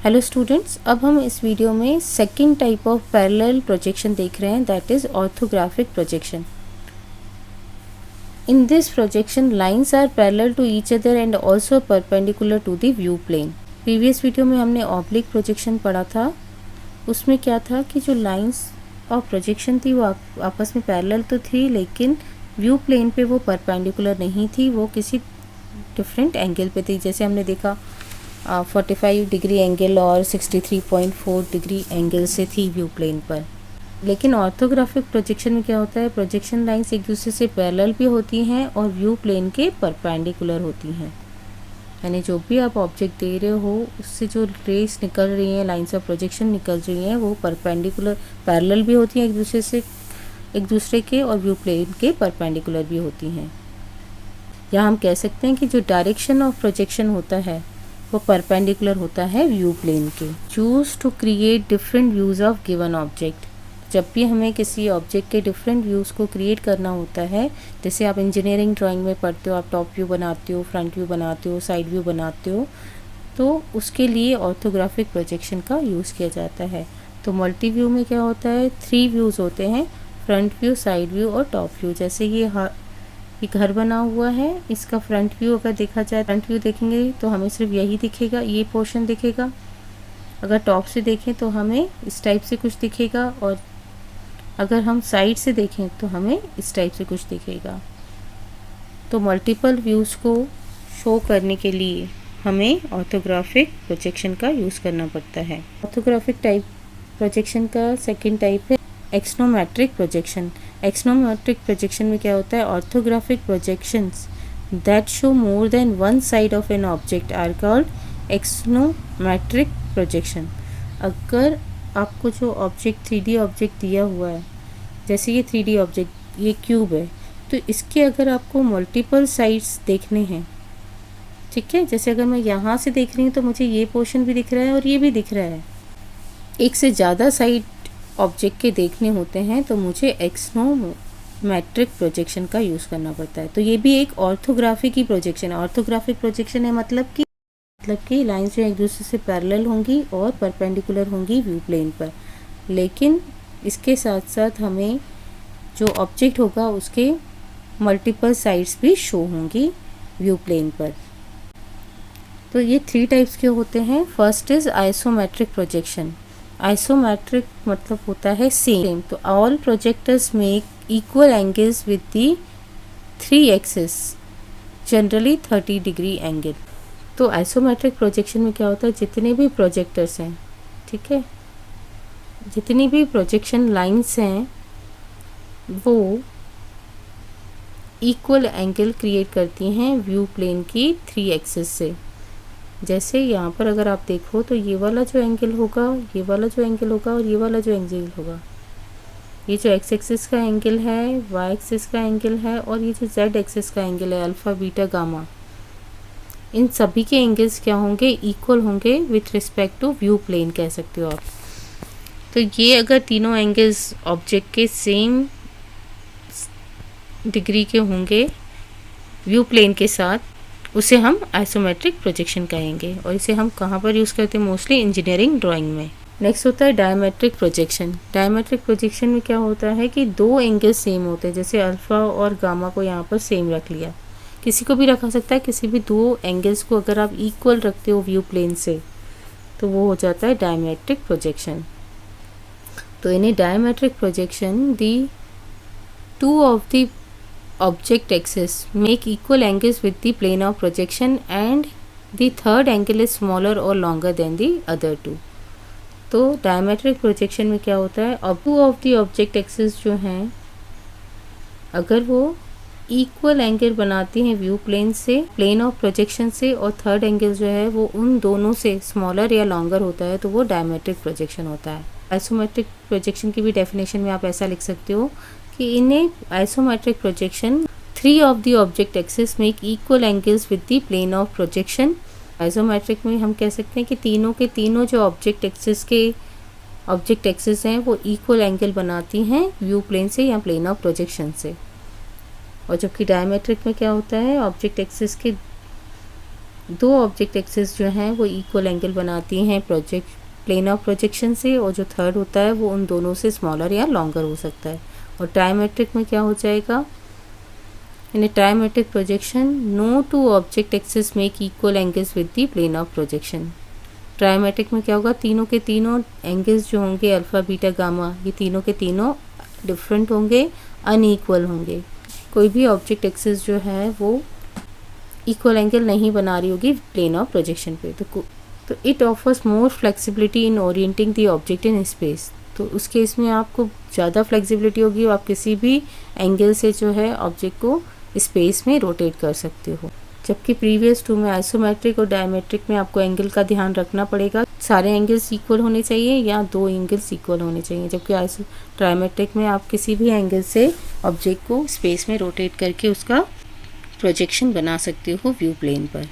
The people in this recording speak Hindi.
हेलो स्टूडेंट्स, अब हम इस वीडियो में second type of parallel projection देख रहे हैं, that is orthographic projection. In this projection lines are parallel to each other and also perpendicular to the view plane. Previous video में हमने ऑब्लिक प्रोजेक्शन पढ़ा था। उसमें क्या था कि जो लाइंस ऑफ प्रोजेक्शन थी वो आपस में पैरेलल तो थी, लेकिन व्यू प्लेन पे वो परपेंडिकुलर नहीं थी, वो किसी डिफरेंट एंगल पे थी। जैसे हमने देखा 45 डिग्री एंगल और 63.4 डिग्री एंगल से थी व्यू प्लेन पर। लेकिन ऑर्थोग्राफिक प्रोजेक्शन में क्या होता है, प्रोजेक्शन लाइंस एक दूसरे से पैरेलल भी होती हैं और व्यू प्लेन के परपेंडिकुलर होती हैं। यानी जो भी आप ऑब्जेक्ट दे रहे हो उससे जो रेस निकल रही हैं, लाइंस ऑफ प्रोजेक्शन निकल रही हैं, वो परपेंडिकुलर पैरेलल भी होती हैं एक दूसरे के, और व्यू प्लेन के परपेंडिकुलर भी होती हैं। या हम कह सकते हैं कि जो डायरेक्शन ऑफ प्रोजेक्शन होता है वो परपेंडिकुलर होता है व्यू प्लेन के। Choose to create different views of given object. जब भी हमें किसी ऑब्जेक्ट के डिफरेंट व्यूज़ को क्रिएट करना होता है, जैसे आप इंजीनियरिंग ड्राइंग में पढ़ते हो, आप टॉप व्यू बनाते हो, फ्रंट व्यू बनाते हो, साइड व्यू बनाते हो, तो उसके लिए ऑर्थोग्राफिक प्रोजेक्शन का यूज़ किया जाता है। तो मल्टी व्यू में क्या होता है, 3 व्यूज़ होते हैं, फ्रंट व्यू, साइड व्यू और टॉप व्यू। जैसे ये घर बना हुआ है, इसका फ्रंट व्यू अगर देखा जाए, फ्रंट व्यू देखेंगे तो हमें सिर्फ यही दिखेगा, ये पोर्शन दिखेगा। अगर टॉप से देखें तो हमें इस टाइप से कुछ दिखेगा, और अगर हम साइड से देखें तो हमें इस टाइप से कुछ दिखेगा। तो मल्टीपल व्यूज़ को शो करने के लिए हमें ऑर्थोग्राफिक प्रोजेक्शन का यूज़ करना पड़ता है। ऑर्थोग्राफिक टाइप प्रोजेक्शन का सेकंड टाइप है एक्सोनोमेट्रिक प्रोजेक्शन। एक्सोनोमेट्रिक प्रोजेक्शन में क्या होता है, orthographic projections that show more than one side of an object are called axonometric projection. अगर आपको जो ऑब्जेक्ट 3D ऑब्जेक्ट दिया हुआ है, जैसे ये 3D ऑब्जेक्ट, ये क्यूब है, तो इसके अगर आपको मल्टीपल साइड्स देखने हैं, ठीक है, जैसे अगर मैं यहाँ से देख रही हूँ तो मुझे ये पोर्शन भी दिख रहा है और ये भी दिख रहा है। एक से ज़्यादा साइड ऑब्जेक्ट के देखने होते हैं तो मुझे एक्सोनोमेट्रिक प्रोजेक्शन का यूज़ करना पड़ता है। तो ये भी एक ऑर्थोग्राफी की प्रोजेक्शन है। ऑर्थोग्राफिक प्रोजेक्शन है मतलब कि लाइंस जो एक दूसरे से पैरेलल होंगी और परपेंडिकुलर होंगी व्यू प्लेन पर, लेकिन इसके साथ साथ हमें जो ऑब्जेक्ट होगा उसके मल्टीपल साइड्स भी शो होंगी व्यू प्लेन पर। तो ये 3 टाइप्स के होते हैं। First is isometric projection. Isometric मतलब होता है सेम। तो all projectors make equal angles with the 3 axis, generally 30 degree angle. तो आइसोमेट्रिक प्रोजेक्शन में क्या होता है, जितने भी प्रोजेक्टर्स हैं, ठीक है, जितनी भी प्रोजेक्शन लाइंस हैं वो इक्वल एंगल क्रिएट करती हैं व्यू प्लेन की 3 एक्सिस से। जैसे यहाँ पर अगर आप देखो तो ये वाला जो एंगल होगा, ये वाला जो एंगल होगा और ये वाला जो एंगल होगा, ये जो एक्स एक्सिस का एंगल है, वाई एक्सिस का एंगल है, और ये जो जेड एक्सिस का एंगल है, अल्फ़ा बीटा गामा, इन सभी के एंगल्स क्या होंगे, इक्वल होंगे with respect to view plane, कह सकते हो आप। तो ये अगर तीनों एंगल्स ऑब्जेक्ट के सेम डिग्री के होंगे व्यू प्लेन के साथ, उसे हम आइसोमेट्रिक प्रोजेक्शन कहेंगे। और इसे हम कहाँ पर यूज़ करते हैं, मोस्टली इंजीनियरिंग ड्राइंग में। नेक्स्ट होता है डायमेट्रिक प्रोजेक्शन। डायमेट्रिक प्रोजेक्शन में क्या होता है कि 2 एंगल सेम होते हैं, जैसे अल्फ़ा और गामा को यहाँ पर सेम रख लिया, किसी को भी रखा सकता है, किसी भी 2 एंगल्स को अगर आप इक्वल रखते हो व्यू प्लेन से तो वो हो जाता है डायमेट्रिक प्रोजेक्शन। तो in a dimetric projection the 2 of the object axis make equal angles with the plane of projection and the third angle is smaller or longer than the other 2. तो diametric projection में क्या होता है, अब 2 of the object axis जो हैं अगर वो equal angle बनाती हैं व्यू प्लेन से, प्लेन ऑफ प्रोजेक्शन से, और थर्ड एंगल जो है वो उन दोनों से स्मॉलर या लॉन्गर होता है, तो वो डायमेट्रिक प्रोजेक्शन होता है। आइसोमेट्रिक प्रोजेक्शन की भी डेफिनेशन में आप ऐसा लिख सकते हो कि in a isometric projection 3 of the object axis make equal angles with the plane of projection. Isometric में हम कह सकते हैं कि तीनों के तीनों जो ऑब्जेक्ट एक्सिस हैं वो इक्वल एंगल बनाती हैं व्यू प्लेन से या प्लेन ऑफ प्रोजेक्शन से। और जबकि डायमेट्रिक में क्या होता है, ऑब्जेक्ट एक्सिस के दो ऑब्जेक्ट एक्सिस जो हैं वो इक्वल एंगल बनाती हैं प्लेन ऑफ प्रोजेक्शन से, और जो थर्ड होता है वो उन दोनों से स्मॉलर या लॉन्गर हो सकता है। और ट्रायमेट्रिक में क्या हो जाएगा, in a trimetric projection no two object axis make equal angles with the plane of projection. Trimetric में क्या होगा, तीनों के तीनों एंगल्स जो होंगे अल्फ़ा बीटा गामा, ये तीनों के तीनों डिफरेंट होंगे, अनईक्वल होंगे। कोई भी ऑब्जेक्ट एक्सिस जो है वो इक्वल एंगल नहीं बना रही होगी प्लेन ऑफ प्रोजेक्शन पे। तो it offers more flexibility in orienting the object in space. तो उस केस में आपको ज़्यादा फ्लेक्सिबिलिटी होगी, आप किसी भी एंगल से जो है ऑब्जेक्ट को स्पेस में रोटेट कर सकते हो। जबकि प्रीवियस टू में आइसोमेट्रिक और डायमेट्रिक में आपको एंगल का ध्यान रखना पड़ेगा, सारे एंगल्स इक्वल होने चाहिए या दो एंगल्स इक्वल होने चाहिए। जबकि ट्रायमेट्रिक में आप किसी भी एंगल से ऑब्जेक्ट को स्पेस में रोटेट करके उसका प्रोजेक्शन बना सकते हो व्यू प्लेन पर।